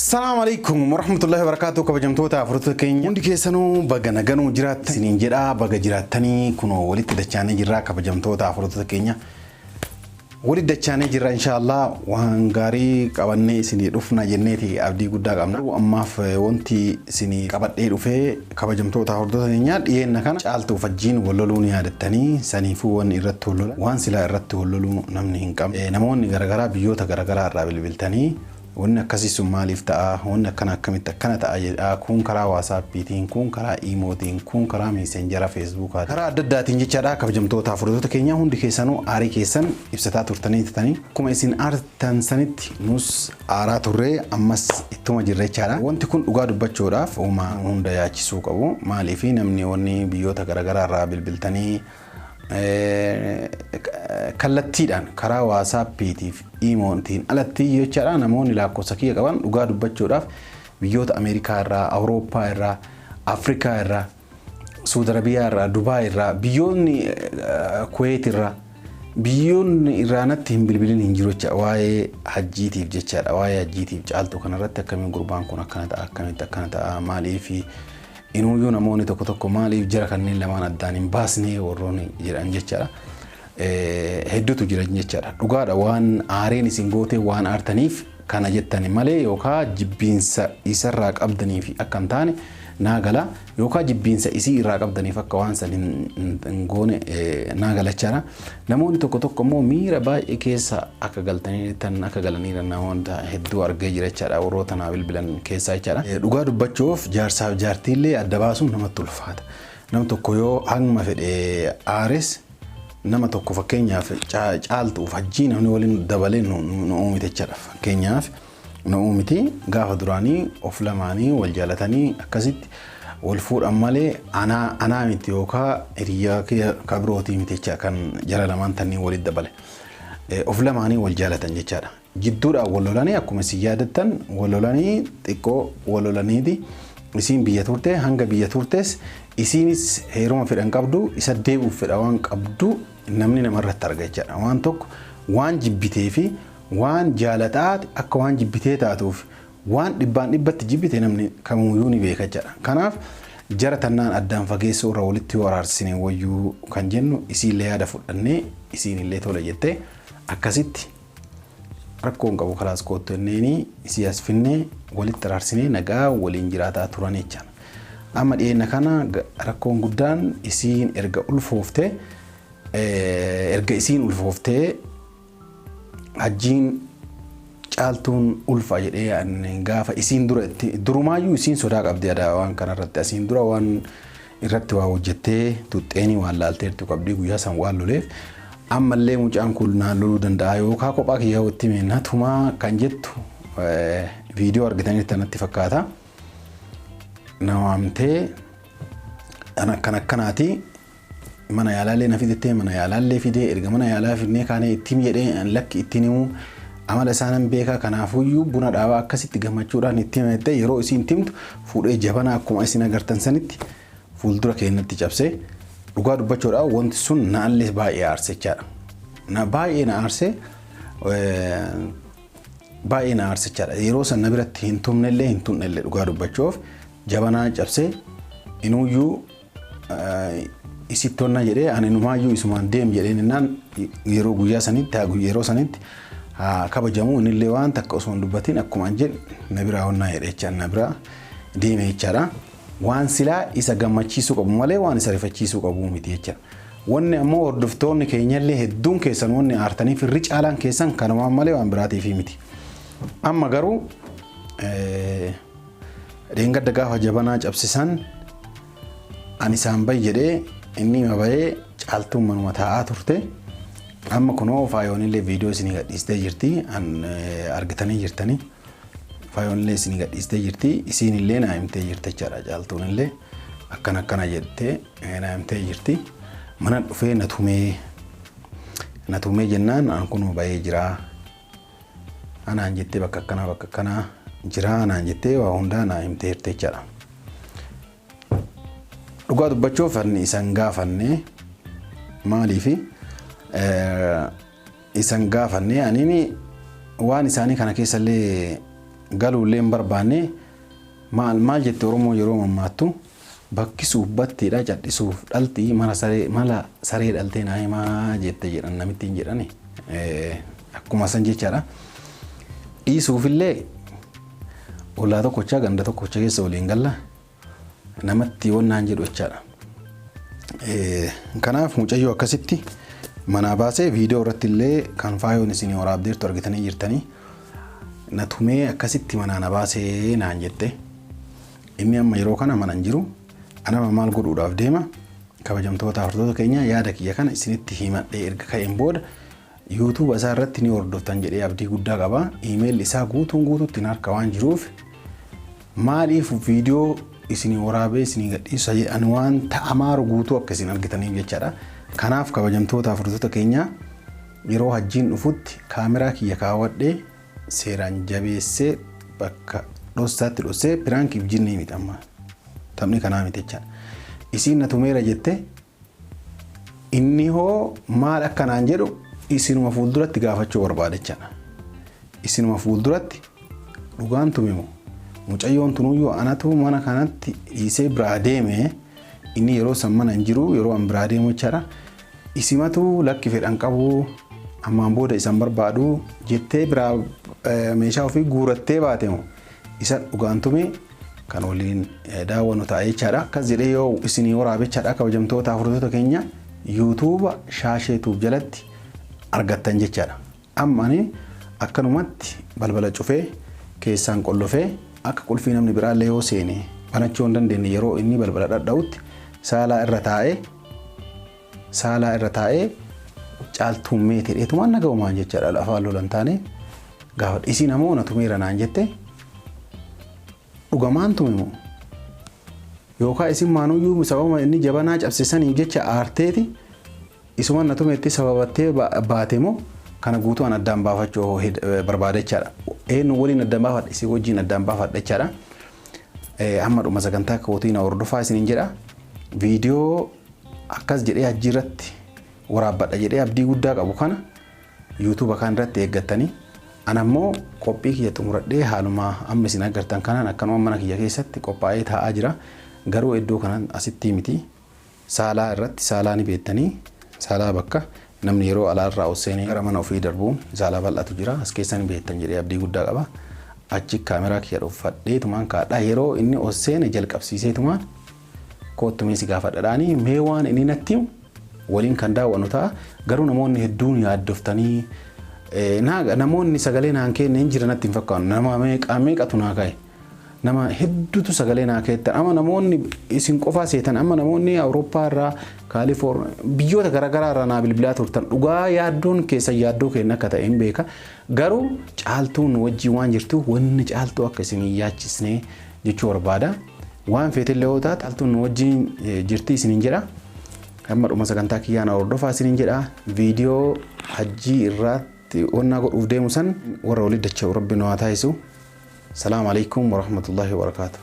السلام عليكم ورحمة الله وبركاته. كبجمتوتا فرطة كينيا وندي كيسانو بغا نغانو جرات سنين جرا بغا جراتاني كنو ولد دچاني جرا كبجمتوتا فرطة كينيا ولد دچاني جرا إن شاء الله وهنغاري قواني سني رفنا جنيتي أبدي قدا قامنو أما في وانتي سني قبط رفي كبجمتوتا فرطة كينيا إيه نكان شالتو فجين ولولوني هادتاني سنيفو وان إرتو ولولا وان سلا إرتو ولولو نمني هنكام نمون غرغرا بيوتا غرغرا رابل بلتاني وانا كاسي سومالي فتاة وانا كان كميتا كانت كون كرا واتساب بيتين كون كرا ايموتين كون كرا ميسنجر فيسبوك كرا دداتين جيچادا كبجمتوتا فردوتا كينيا هوندي كيسانو آري كيسان ابسطا تورتاني تتاني كما اسين آرتان سانت نوس آرا توري امس اتوما جرى چادا وانت كون اغا دبچوداف وما هوندا ياچسو قبو مالي في نمني وني بيوتا غرغرا رابل بلتاني kallattiidhaan karaa WhatsAppitiif iimoontiin alatti jechaadha namoonni lakkoofsa qaban dhugaa dubbachuudhaaf biyyoota Ameerikaa irraa, Awurooppaa irraa, Afrikaa irraa, Saudi Arabiyaa irraa, Dubai irraa, biyyoonni Kuwait irraa, biyyoonni Iraanatti hin bilbilin hin jiru jecha waa'ee hajjiitiif jechaadha. Waa'ee hajjiitiif caaltu kanarratti akkamiin gurbaan kun akkana ta'a akkamitti akkana ta'a maaliif inuuyuu namoonni tokko tokko maaliif jara kanneen lamaan addaan hin baasnee warroonni jedhan jechaadha. Hedduutu jiran jechaadha. Dhugaadha waan aareen isin gootee waan aartaniif kana jettani malee yookaan jibbiinsa isarraa qabdaniif akka hin taane naagala yookaan jibbiinsa isii irraa qabdaniif akka waan san hin goone naagalachaadha. Namoonni tokko tokko immoo miira baay'ee keessa akka galtanii tan akka galaniira namoota hedduu argee jira jechaadha. Warroota naa bilbilan keessaa jechaadha. Dhugaa dubbachuuf jaarsaaf jaartiillee adda baasuun namatti ulfaata. Nam tokko yoo hangma fedhee aares nama tokko fakkeenyaaf caaltuuf hajjii namni waliin dabalee nu uumite jechaadha. Fakkeenyaaf nu uumiti gaafa duraanii of lamaanii wal jaalatanii akkasitti wal fuudhan malee anaa miti yookaan hiriyaa kabrootii miti jecha kan jara lamaan tanii walitti dabale. Of lamaanii wal jaalatan jechaadha. Jidduudhaan wal lolanii akkuma isin yaadattan wal lolanii xiqqoo wal lolaniiti. Isiin biyya turte hanga biyya turtes isiinis heeruma fedhan qabdu isa deebuuf fedha waan qabdu namni namarratti arga jechaadha. Waan tokko waan jibbitee fi waan jaalataati akka waan jibbitee taatuuf waan dhibbaan dhibbatti jibbite namni kamiyyuu ni beeka jechaadha. Kanaaf jara tannaan addaan fageessoo irra walitti waraarsine wayyuu kan jennu isiillee yaada fudhannee isiinillee tola jettee akkasitti rakkoon qabu kalaas koottu enneeni isii as finnee walitti araarsinee nagaa waliin jiraataa turan jechaadha. Amma dhiyeenya kana rakkoon guddaan isiin erga isiin ulfooftee hajjiin caaltuun ulfa jedhee gaafa isiin durumaayyuu isiin sodaa qabdi ada waan kanarratti asiin dura waan irratti waa hojjettee tuxxeenii waan laalteertu qabdi guyyaa san waan loleef ammallee mucaan kun naan loluu danda'a yookaan kophaa kiyyaa watti meenatumaa kan jettu viidiyoo argitanitti tanatti fakkaata. Nawaamtee akkanaati mana yaalaallee na fidettee mana yaalaallee fidee erga mana yaalaa fidnee kaanee ittiin jedhee lakki ittiin himu amala isaanan beekaa kanaafuyyuu buna dhaabaa akkasitti gammachuudhaan ittiin himettee yeroo isiin timtu fuudhee jabana akkuma isin agartan sanitti fuuldura keenyatti cabsee dhugaa dubbachuudhaan wanti sun naallee baay'ee aarse jechaadha. Baay'ee na aarse jechaadha. Yeroo san na biratti hin tumnellee hin tunnellee dhugaa dubbachuuf jabanaa cabsee inuuyyuu isittonna jedhee ani numaayyuu isumaan deem jedheen innaan yeroo guyyaa sanitti yeroo sanitti kabajamu inillee waan takka osoo hin dubbatin akkuma jedhe na biraa honnaa jedhee jechaan na biraa deeme jechaadha. Waan silaa isa gammachiisuu qabu malee waan isa rifachiisuu qabu miti jechaadha. Wanni ammoo hordoftoonni keenyallee hedduun keessan wanni aartaniif irri caalaan keessan kanumaan malee waan biraatiif miti. Amma garuu dheengadda gaafa jabanaa cabsisan ani isaan bayi jedhee inni mabayee caaltuun manuma taa'aa turte. Amma kunoo faayoonillee viidiyoo isinii gadhiistee jirti argitanii jirtanii. Faayoonillee isinii gadhiistee jirti isiinillee naa himtee jirti jechaadha. Caaltuunillee akkana jettee naa himtee jirti. Mana dhufee na tumee jennaan an kunoo bayee jira. Anaan jettee bakka akkanaa jira anaan jettee waa hundaa naa himtee jirti jechaadha. Dhugaa dubbachuuf isan gaafanne maaliif isan gaafanne aniini waan isaanii kana keessallee galuullee hin barbaanne maal jette Oromoo yeroo mammaattu bakkisuuf batteedha cadhisuuf dhaltii mala saree dhaltee naa himaa jette jedhan namittiin jedhani akkuma san jechaadha. Dhiisuufillee ollaa tokkochaa ganda tokkocha keessa waliin galla namatti wannaan jedhu jechaadha. Kanaaf mucayyoo akkasitti manaa baasee viidiyoo irratti illee kan faayoon isin waraabdeertu argitanii jirtanii natumee akkasitti manaa na baasee naan jette. Inni amma yeroo kana mana hin jiru. Anama maal godhuudhaaf deema kabajamtoota hordoftoota keenya yaada kiyya kana isinitti himadhee erga ka'een booda YouTube isaa irratti ni hordoftan jedhee abdii guddaa qaba. Email isaa guutuutti harka waan jiruuf maaliif viidiyoo isin waraabee isin gadhiisa jedhan waan ta'amaaru guutuu akka isin argitaniif jechaadha. Kanaaf kabajamtoota hordoftoota keenya yeroo hajjiin dhufutti kaameraa kiyya kaawwadhee seeraan jabeessee bakka dhossaatti dhossee piraankiif jinnii miti amma. Taphni kanaa miti jechaadha. Isiin natumeera jette inni hoo maal akkanaan jedhu isinuma fuulduratti gaafachuu barbaada jechaadha. Isinuma fuulduratti dhugaan tumimu mucayyoon tunuyyoo anatu mana kanatti dhiisee biraa deeme inni yeroo san mana hin jiru yeroo an biraa deemu jechaadha. Isimatu lakki fedhan qabu ammaan booda isan barbaadu jettee biraa meeshaa ofii guurattee baatemu isa dhugaan tumee kan waliin daawwannu ta'ee jechaadha. Akkas jedhee yoo isinii waraabechaadha kabajamtoota hordoftoota keenya YouTube shaasheetuuf jalatti argattan jechaadha. Amma ani akkanumatti balbala cufee keessaan qollofee akka qulfii namni biraallee yoo seene banachuu hin dandeenye yeroo inni balbala dhadha'utti saalaa irra taa'ee caaltuun meetii dheetumaan naga'umaan jechaadha. Lafaan lolan taane gaafa isiin ammoo natumeera naan jette dhugamaan tumimu yookaan isin maanuyyuu sababa inni jabanaa cabsisaniif jecha aarteeti isuma natumeetti sababattee baatemo kana guutuun addaan baafachuu barbaada jechaadha. Eenyu waliin addaan baafadha isii wajjin addaan baafadha jechaadha. Amma dhuma sagantaa kootiin hordofaa isiniin jedha. Viidiyoo akkas jedhee hajjiirratti waraabbadha jedhee abdii guddaa qabu kana YouTube kan irratti eeggattanii anammoo qophii kiyya xumuradhee haaluma amma isin agartan kanaan akkanuma mana kiyya keessatti qophaa'ee taa'aa jira. Garuu iddoo kanaan asitti miti saalaa irratti saalaa ni beektanii saalaa bakka namni yeroo alaarraa oseenee gara mana ofii darbuun saalaa bal'atu jira. As keessa ni beektan jedhee abdii guddaa qaba. Achi kaameraa kiyya dhuunfadhee tumaan kaadhaa yeroo inni oseene jalqabsiisee tumaan koottumee si gaafadhaadhaanii mee waan inni natti waliin kan daawwannu ta'a. Garuu namoonni hedduun yaaddoftanii namoonni sagalee naan kenne hin jiranatti hin fakkaatu. Nama meeqatu naa ka'e nama hedduutu sagalee naa keettan amma namoonni isin qofaa seetan amma namoonni Awurooppaa irraa Kaalifoorniyaa biyyoota garaagaraa irraa naa bilbilaa turtan dhugaa yaaddoon keessa yaaddoo kenna akka ta'e hin beeka. Garuu caaltuun wajjii waan jirtu wanni caaltuu akka isin yaachisnee jechuu barbaada. Waan feetillee yoo taate caaltuun wajjiin jirti isiniin jedha. Amma dhuma sagantaa kiyyaan hordofaa isiniin jedha. Viidiyoo hajjii irratti onnaa godhuuf deemu san warra waliin dacha'u rabbi nu haa taasisu. Assalamu alaikum warahmatullahi wabarakatuh.